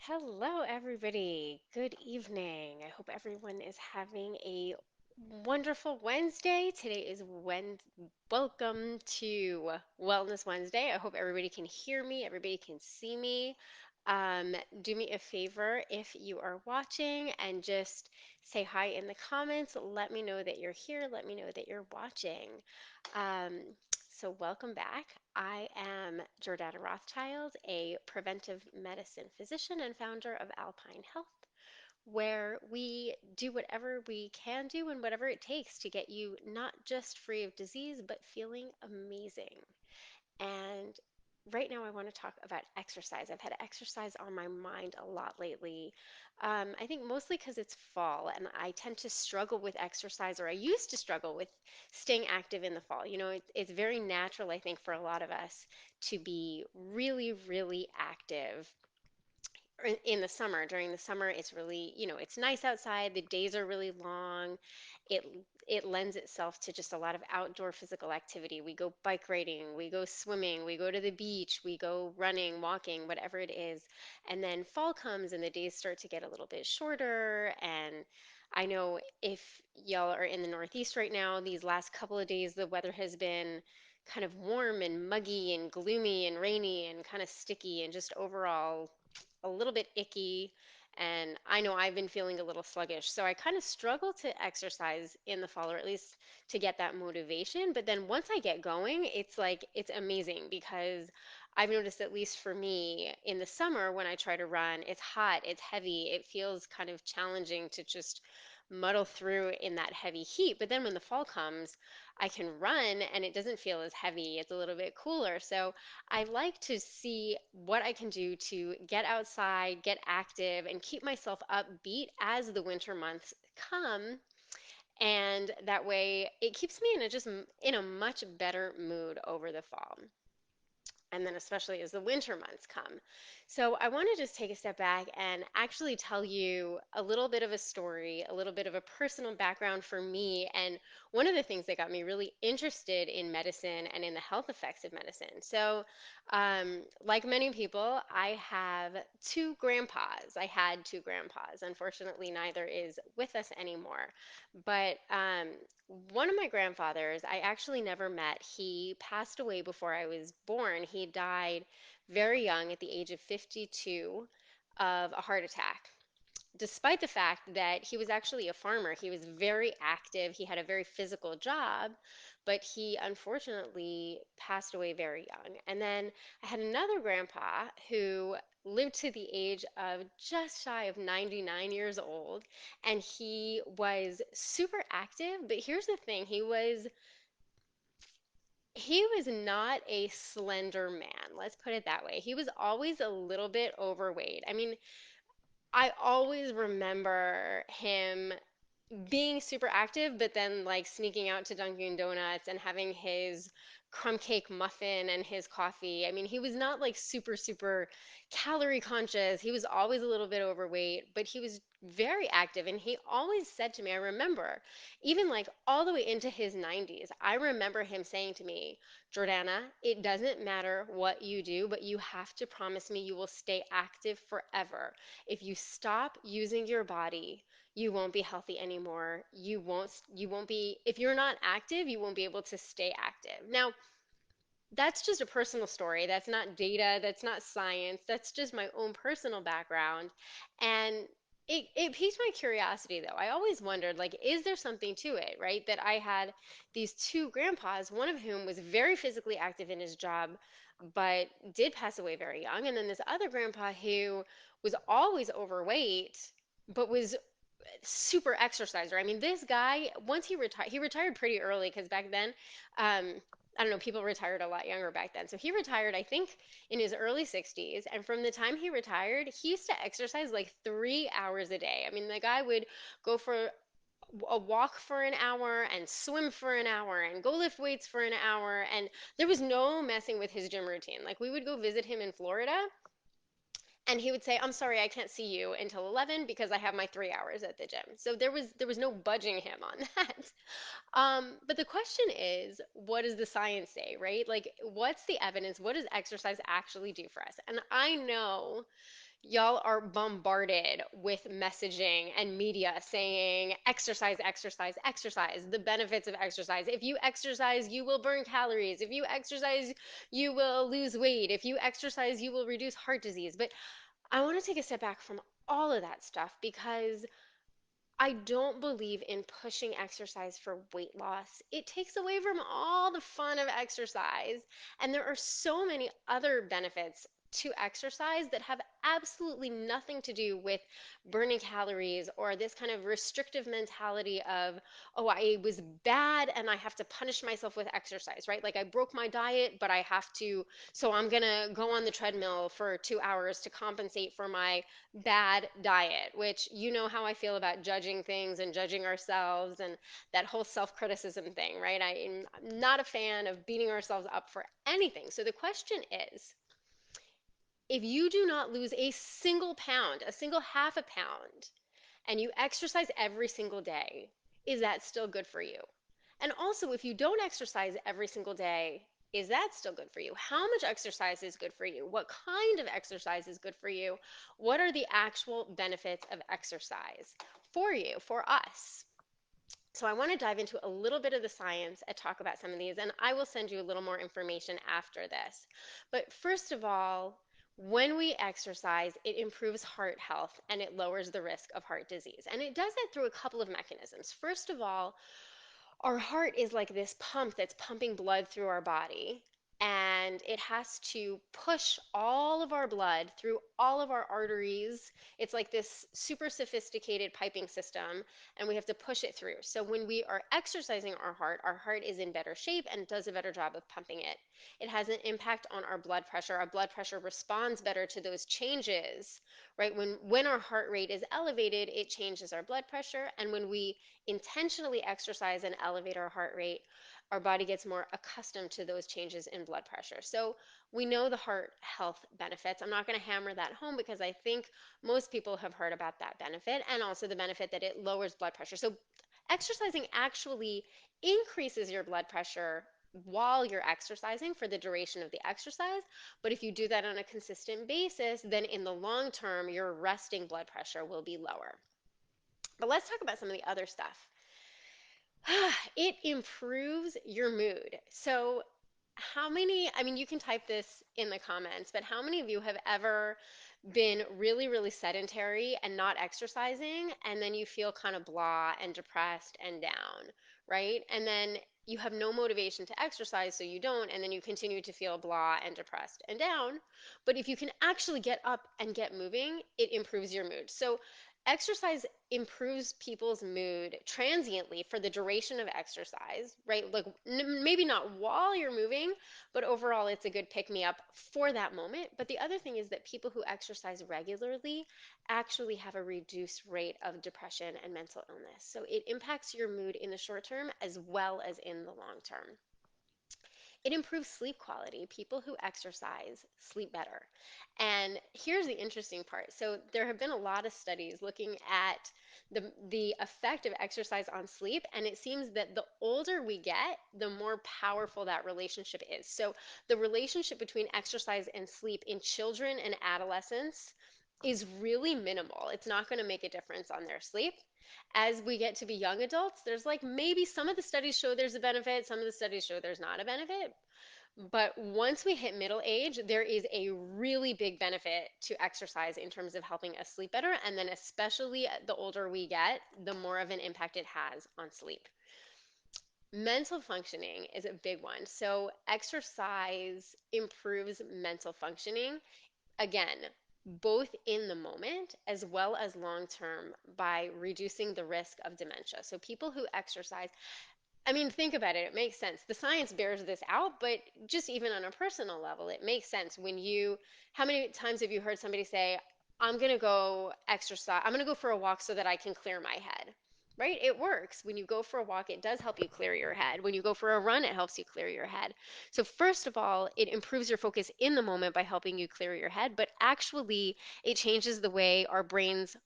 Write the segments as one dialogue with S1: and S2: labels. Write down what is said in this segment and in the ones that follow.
S1: Hello, everybody. Good evening. I hope everyone is having a wonderful Wednesday. Today is Welcome to Wellness Wednesday. I hope everybody can hear me, everybody can see me. Do me a favor if you are watching and just say hi in the comments. Let me know that you're here. Let me know that you're watching. Um, so, welcome back. I am Jordana Rothschild, a preventive medicine physician and founder of Alpine Health, where we do whatever we can do and whatever it takes to get you not just free of disease, but feeling amazing. And right now, I want to talk about exercise. I've had exercise on my mind a lot lately. I think mostly because it's fall and I tend to struggle with exercise, or I used to struggle with staying active in the fall. It's very natural, I think, for a lot of us to be really, really active in the summer. During the summer, it's really, it's nice outside. The days are really long. It it lends itself to just a lot of outdoor physical activity. We go bike riding, we go swimming, we go to the beach, we go running, walking, whatever it is. And then fall comes and the days start to get a little bit shorter. And I know if y'all are in the Northeast right now, these last couple of days, the weather has been kind of warm and muggy and gloomy and rainy and kind of sticky and just overall a little bit icky. And I know I've been feeling a little sluggish. So I kind of struggle to exercise in the fall, or at least to get that motivation. But then once I get going, it's like, it's amazing because I've noticed, at least for me, in the summer when I try to run, it's hot, it's heavy, it feels kind of challenging to just muddle through in that heavy heat. But then when the fall comes, I can run and it doesn't feel as heavy. It's a little bit cooler. So I like to see what I can do to get outside, get active, and keep myself upbeat as the winter months come. And that way it keeps me in a much better mood over the fall, and then especially as the winter months come. So I want to just take a step back and actually tell you a little bit of a story, a little bit of a personal background for me, and one of the things that got me really interested in medicine and in the health effects of medicine. So, like many people, I have two grandpas. I had two grandpas. Unfortunately, neither is with us anymore. But one of my grandfathers, I actually never met. He passed away before I was born. He died very young at the age of 52 of a heart attack, despite the fact that he was actually a farmer. He was very active, he had a very physical job, but he unfortunately passed away very young. And then I had another grandpa who lived to the age of just shy of 99 years old, and he was super active. But here's the thing, he was not a slender man, let's put it that way. He was always a little bit overweight. I mean, I always remember him being super active, but then like sneaking out to Dunkin' Donuts and having his crumb cake muffin and his coffee. I mean, he was not like super, super calorie conscious. He was always a little bit overweight, but he was very active. And he always said to me, I remember, even like all the way into his 90s, I remember him saying to me, Jordana, it doesn't matter what you do, but you have to promise me you will stay active forever. If you stop using your body, you won't be healthy anymore. You won't be, if you're not active, you won't be able to stay active. Now, that's just a personal story. That's not data, that's not science. That's just my own personal background. And it piqued my curiosity though. I always wondered, like, is there something to it, right? That I had these two grandpas, one of whom was very physically active in his job, but did pass away very young. And then this other grandpa who was always overweight, but was super exerciser. I mean, this guy, once he retired pretty early because back then, I don't know, people retired a lot younger back then. So he retired, I think, in his early 60s. And from the time he retired, he used to exercise like 3 hours a day. I mean, the guy would go for a walk for an hour and swim for an hour and go lift weights for an hour. And there was no messing with his gym routine. Like we would go visit him in Florida and he would say, I'm sorry, I can't see you until 11 because I have my 3 hours at the gym. So there was no budging him on that. But the question is, what does the science say, right? Like, what's the evidence? What does exercise actually do for us? And I know Y'all are bombarded with messaging and media saying exercise, exercise, exercise, the benefits of exercise. If you exercise, you will burn calories. If you exercise, you will lose weight. If you exercise, you will reduce heart disease. But I want to take a step back from all of that stuff because I don't believe in pushing exercise for weight loss. It takes away from all the fun of exercise. And there are so many other benefits to exercise that have absolutely nothing to do with burning calories or this kind of restrictive mentality of, oh, I was bad and I have to punish myself with exercise, right? Like I broke my diet, but I have to, so I'm gonna go on the treadmill for 2 hours to compensate for my bad diet, which you know how I feel about judging things and judging ourselves and that whole self criticism thing, right? I'm not a fan of beating ourselves up for anything. So the question is, if you do not lose a single pound, a single half a pound, and you exercise every single day, is that still good for you? And also, if you don't exercise every single day, is that still good for you? How much exercise is good for you? What kind of exercise is good for you? What are the actual benefits of exercise for you, for us? So I want to dive into a little bit of the science and talk about some of these, and I will send you a little more information after this. But first of all, when we exercise, it improves heart health and it lowers the risk of heart disease. And it does that through a couple of mechanisms. First of all, our heart is like this pump that's pumping blood through our body, and it has to push all of our blood through all of our arteries. It's like this super sophisticated piping system, and we have to push it through. So when we are exercising our heart is in better shape and does a better job of pumping it. It has an impact on our blood pressure. Our blood pressure responds better to those changes, right? When our heart rate is elevated, it changes our blood pressure, and when we intentionally exercise and elevate our heart rate, our body gets more accustomed to those changes in blood pressure. So we know the heart health benefits. I'm not going to hammer that home because I think most people have heard about that benefit and also the benefit that it lowers blood pressure. So exercising actually increases your blood pressure while you're exercising for the duration of the exercise. But if you do that on a consistent basis, then in the long term, your resting blood pressure will be lower. But let's talk about some of the other stuff. It improves your mood. So, how many, I mean, you can type this in the comments, but how many of you have ever been really, really sedentary and not exercising, and then you feel kind of blah and depressed and down, right? And then you have no motivation to exercise, so you don't, and then you continue to feel blah and depressed and down. But if you can actually get up and get moving, it improves your mood. So, exercise improves people's mood transiently for the duration of exercise, right? Like maybe not while you're moving, but overall it's a good pick me up for that moment. But the other thing is that people who exercise regularly actually have a reduced rate of depression and mental illness. So it impacts your mood in the short term as well as in the long term. It improves sleep quality. People who exercise sleep better. And here's the interesting part. So there have been a lot of studies looking at the effect of exercise on sleep, and it seems that the older we get, the more powerful that relationship is. So the relationship between exercise and sleep in children and adolescents is really minimal. It's not going to make a difference on their sleep. As we get to be young adults, there's like maybe some of the studies show there's a benefit, some of the studies show there's not a benefit. But once we hit middle age, there is a really big benefit to exercise in terms of helping us sleep better. And then, especially the older we get, the more of an impact it has on sleep. Mental functioning is a big one. So, exercise improves mental functioning, again, both in the moment as well as long term by reducing the risk of dementia. So, people who exercise, I mean, think about it. It makes sense. The science bears this out, but just even on a personal level, it makes sense when how many times have you heard somebody say, I'm going to go exercise, I'm going to go for a walk so that I can clear my head? right? It works. When you go for a walk, it does help you clear your head. When you go for a run, it helps you clear your head. So, first of all, it improves your focus in the moment by helping you clear your head, but actually, it changes the way our brains,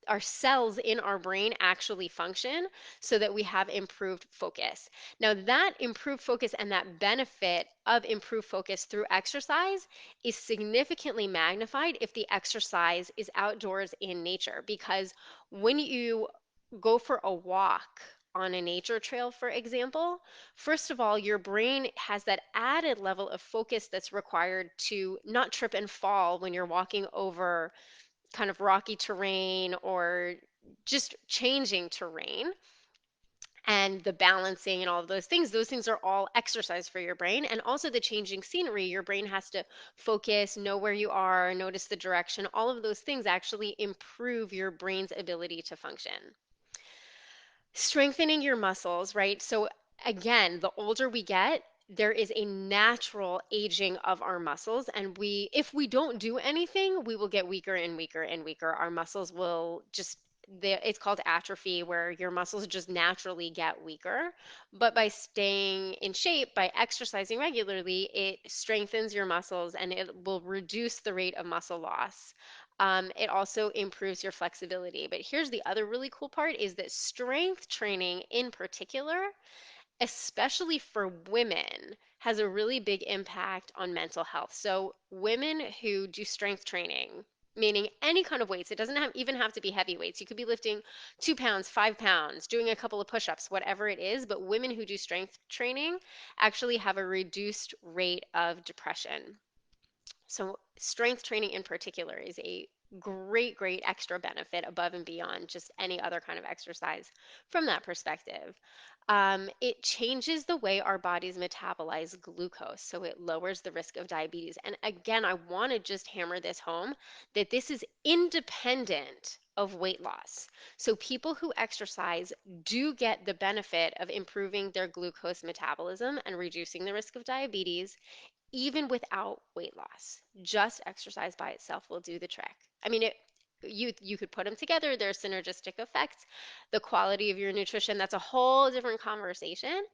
S1: our cells in our brain actually function so that we have improved focus. Now, that improved focus and that benefit of improved focus through exercise is significantly magnified if the exercise is outdoors in nature because when you go for a walk on a nature trail, for example, first of all, your brain has that added level of focus that's required to not trip and fall when you're walking over kind of rocky terrain or just changing terrain and the balancing and all of those things are all exercise for your brain. And also the changing scenery, your brain has to focus, know where you are, notice the direction. All of those things actually improve your brain's ability to function. Strengthening your muscles, right? So again, the older we get, there is a natural aging of our muscles, and if we don't do anything, we will get weaker and weaker and weaker. Our muscles will just it's called atrophy, where your muscles just naturally get weaker. But by staying in shape, by exercising regularly, it strengthens your muscles and it will reduce the rate of muscle loss. It also improves your flexibility. But here's the other really cool part is that strength training in particular, especially for women, has a really big impact on mental health. So women who do strength training, meaning any kind of weights, it doesn't even have to be heavy weights. You could be lifting 2 pounds, 5 pounds, doing a couple of push-ups, whatever it is. But women who do strength training actually have a reduced rate of depression. So, strength training in particular is a great, great extra benefit above and beyond just any other kind of exercise from that perspective. It changes the way our bodies metabolize glucose, so it lowers the risk of diabetes. And again, I want to just hammer this home that this is independent of weight loss. So, people who exercise do get the benefit of improving their glucose metabolism and reducing the risk of diabetes even without weight loss. Just exercise by itself will do the trick. I mean, you could put them together, there's synergistic effects. The quality of your nutrition, that's a whole different conversation,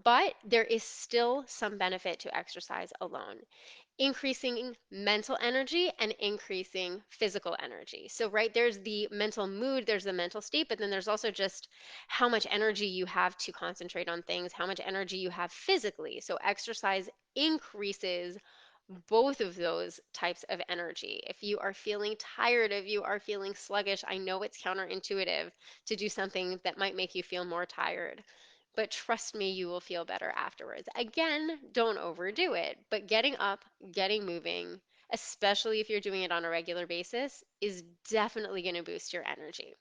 S1: but there is still some benefit to exercise alone, increasing mental energy and increasing physical energy. So, right, there's the mental mood, there's the mental state, but then there's also just how much energy you have to concentrate on things, how much energy you have physically. So, exercise increases both of those types of energy. If you are feeling tired, if you are feeling sluggish, I know it's counterintuitive to do something that might make you feel more tired. But trust me, you will feel better afterwards. Again, don't overdo it, but getting up, getting moving, especially if you're doing it on a regular basis, is definitely going to boost your energy.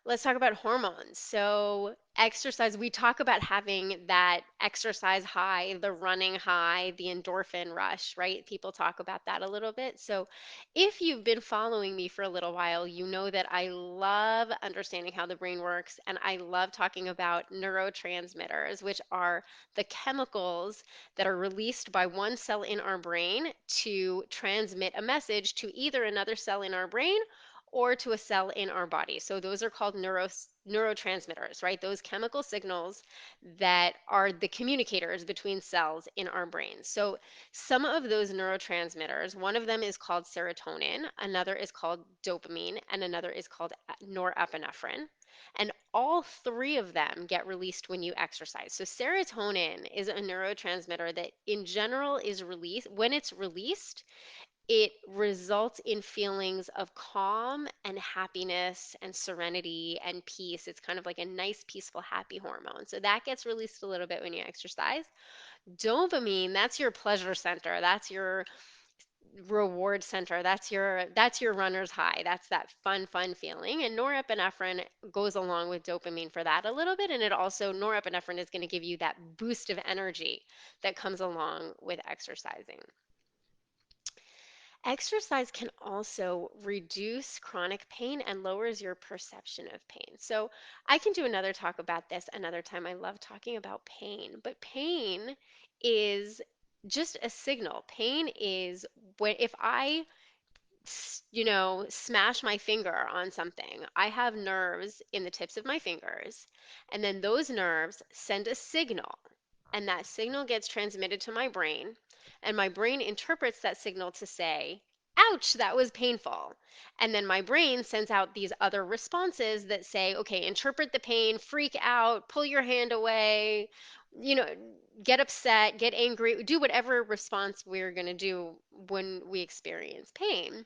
S1: Let's talk about hormones. So, exercise, we talk about having that exercise high, the running high, the endorphin rush, right? People talk about that a little bit. So, if you've been following me for a little while, you know that I love understanding how the brain works and I love talking about neurotransmitters, which are the chemicals that are released by one cell in our brain to transmit a message to either another cell in our brain or to a cell in our body. So those are called neurotransmitters, right? Those chemical signals that are the communicators between cells in our brains. So some of those neurotransmitters, one of them is called serotonin, another is called dopamine, and another is called norepinephrine. And all three of them get released when you exercise. So serotonin is a neurotransmitter that in general is released. When it's released, it results in feelings of calm and happiness and serenity and peace. It's kind of like a nice, peaceful, happy hormone. So that gets released a little bit when you exercise. Dopamine, that's your pleasure center. That's your reward center. That's your runner's high. That's that fun feeling. And norepinephrine goes along with dopamine for that a little bit. And it also norepinephrine is going to give you that boost of energy that comes along with exercising. Exercise can also reduce chronic pain and lowers your perception of pain. So, I can do another talk about this another time. I love talking about pain, but pain is just a signal. Pain is when if I smash my finger on something, I have nerves in the tips of my fingers, and then those nerves send a signal, and that signal gets transmitted to my brain, and my brain interprets that signal to say, ouch, that was painful. And then my brain sends out these other responses that say, okay, interpret the pain, freak out, pull your hand away, you know, get upset, get angry, do whatever response we're going to do when we experience pain.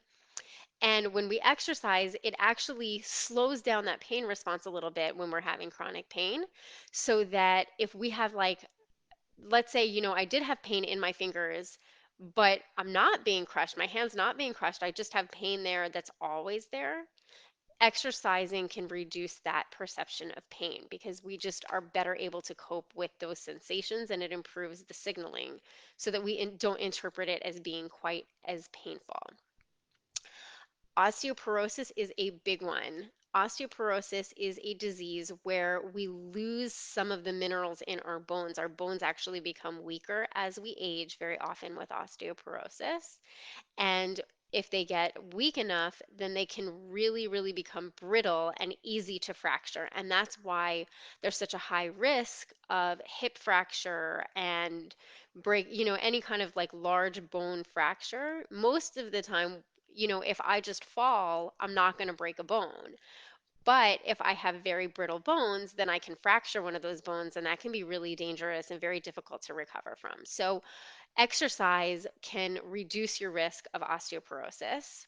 S1: And when we exercise, it actually slows down that pain response a little bit when we're having chronic pain. So that if we have, like, let's say, I did have pain in my fingers, but I'm not being crushed, my hand's not being crushed, I just have pain there that's always there. Exercising can reduce that perception of pain because we just are better able to cope with those sensations, and it improves the signaling so that we don't interpret it as being quite as painful. Osteoporosis is a big one. Osteoporosis is a disease where we lose some of the minerals in our bones. Our bones actually become weaker as we age, very often with osteoporosis. And if they get weak enough, then they can really, really become brittle and easy to fracture. And that's why there's such a high risk of hip fracture and break, any kind of like large bone fracture. Most of the time, if I just fall, I'm not going to break a bone. But if I have very brittle bones, then I can fracture one of those bones, and that can be really dangerous and very difficult to recover from. So exercise can reduce your risk of osteoporosis.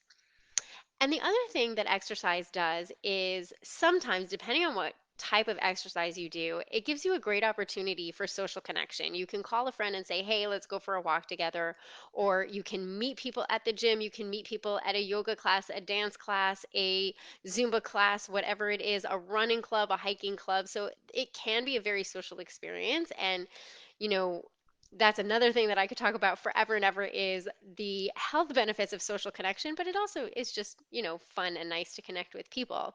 S1: And the other thing that exercise does is sometimes, depending on what type of exercise you do, it gives you a great opportunity for social connection. You can call a friend and say, hey, let's go for a walk together. Or you can meet people at the gym. You can meet people at a yoga class, a dance class, a Zumba class, whatever it is, a running club, a hiking club. So it can be a very social experience. And, you know, that's another thing that I could talk about forever and ever is the health benefits of social connection, but it also is just, fun and nice to connect with people.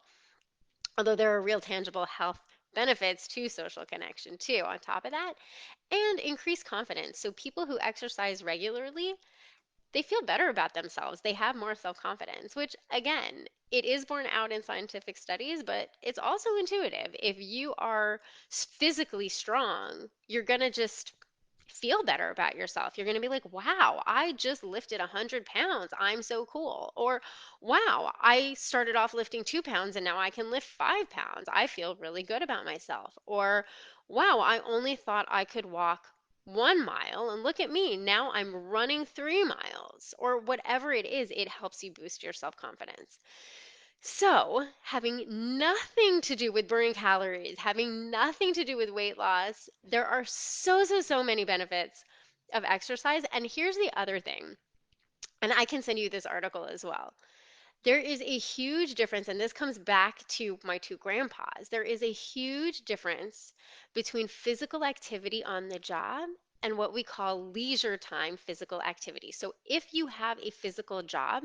S1: Although there are real tangible health benefits to social connection too, on top of that, and increased confidence. So people who exercise regularly, they feel better about themselves. They have more self confidence, which again, it is borne out in scientific studies, but it's also intuitive. If you are physically strong, you're going to just feel better about yourself. You're going to be like, wow, I just lifted 100 pounds. I'm so cool. Or, wow, I started off lifting 2 pounds and now I can lift 5 pounds. I feel really good about myself. Or, wow, I only thought I could walk 1 mile and look at me. Now I'm running 3 miles. Or whatever it is, it helps you boost your self confidence. So, having nothing to do with burning calories, having nothing to do with weight loss, there are so many benefits of exercise. And here's the other thing, and I can send you this article as well. There is a huge difference, and this comes back to my two grandpas. There is a huge difference between physical activity on the job and what we call leisure time physical activity. So, if you have a physical job,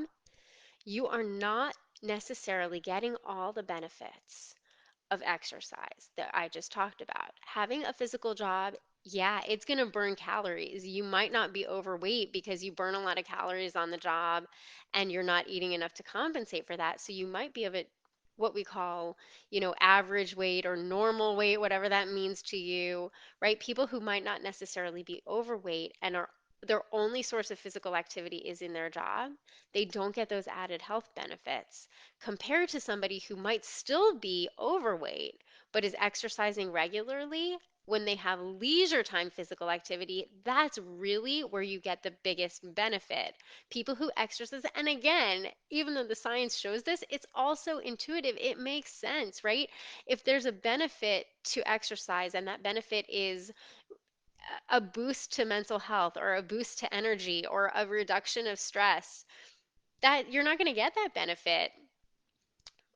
S1: you are not necessarily getting all the benefits of exercise that I just talked about. Having a physical job, yeah, it's going to burn calories. You might not be overweight because you burn a lot of calories on the job and you're not eating enough to compensate for that. So you might be of a what we call, average weight or normal weight, whatever that means to you, right? People who might not necessarily be overweight and are their only source of physical activity is in their job, they don't get those added health benefits compared to somebody who might still be overweight but is exercising regularly. When they have leisure time physical activity, that's really where you get the biggest benefit. People who exercise, and again, even though the science shows this, it's also intuitive. It makes sense, right? If there's a benefit to exercise and that benefit is a boost to mental health or a boost to energy or a reduction of stress, that you're not going to get that benefit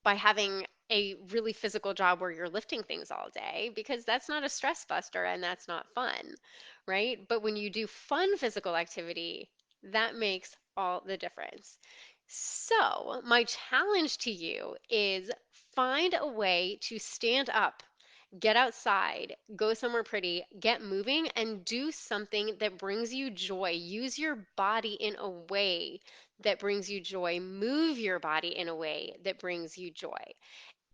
S1: by having a really physical job where you're lifting things all day, because that's not a stress buster and that's not fun, right? But when you do fun physical activity, that makes all the difference. So, my challenge to you is find a way to stand up Get outside, go somewhere pretty, get moving, and do something that brings you joy. Use your body in a way that brings you joy. Move your body in a way that brings you joy.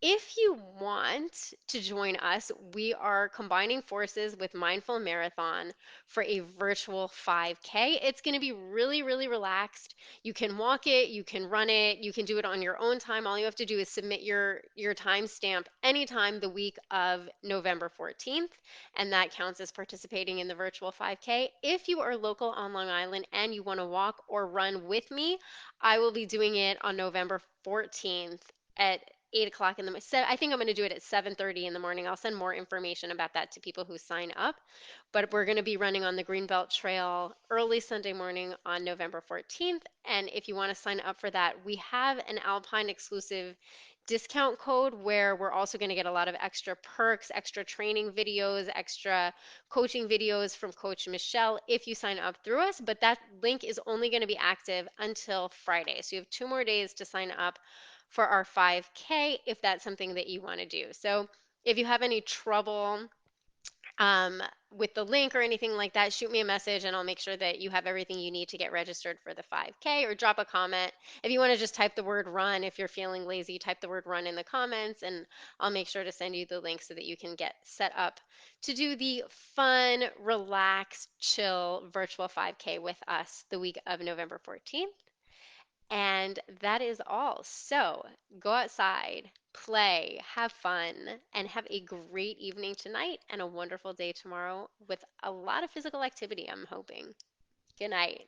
S1: If you want to join us, we are combining forces with Mindful Marathon for a virtual 5K. It's going to be really, really relaxed. You can walk it, you can run it, you can do it on your own time. All you have to do is submit your timestamp anytime the week of November 14th, and that counts as participating in the virtual 5K. If you are local on Long Island and you want to walk or run with me, I will be doing it on November 14th at 8 o'clock in the morning. I think I'm going to do it at 7:30 in the morning. I'll send more information about that to people who sign up. But we're going to be running on the Greenbelt Trail early Sunday morning on November 14th. And if you want to sign up for that, we have an Alpine exclusive discount code where we're also going to get a lot of extra perks, extra training videos, extra coaching videos from Coach Michelle if you sign up through us. But that link is only going to be active until Friday. So you have 2 more days to sign up for our 5K if that's something that you want to do. So if you have any trouble um, with the link or anything like that, shoot me a message and I'll make sure that you have everything you need to get registered for the 5K, or drop a comment. If you want to just type the word run, if you're feeling lazy, type the word run in the comments and I'll make sure to send you the link so that you can get set up to do the fun, relaxed, chill virtual 5K with us the week of November 14th. And that is all. So go outside, play, have fun, and have a great evening tonight and a wonderful day tomorrow with a lot of physical activity, I'm hoping. Good night.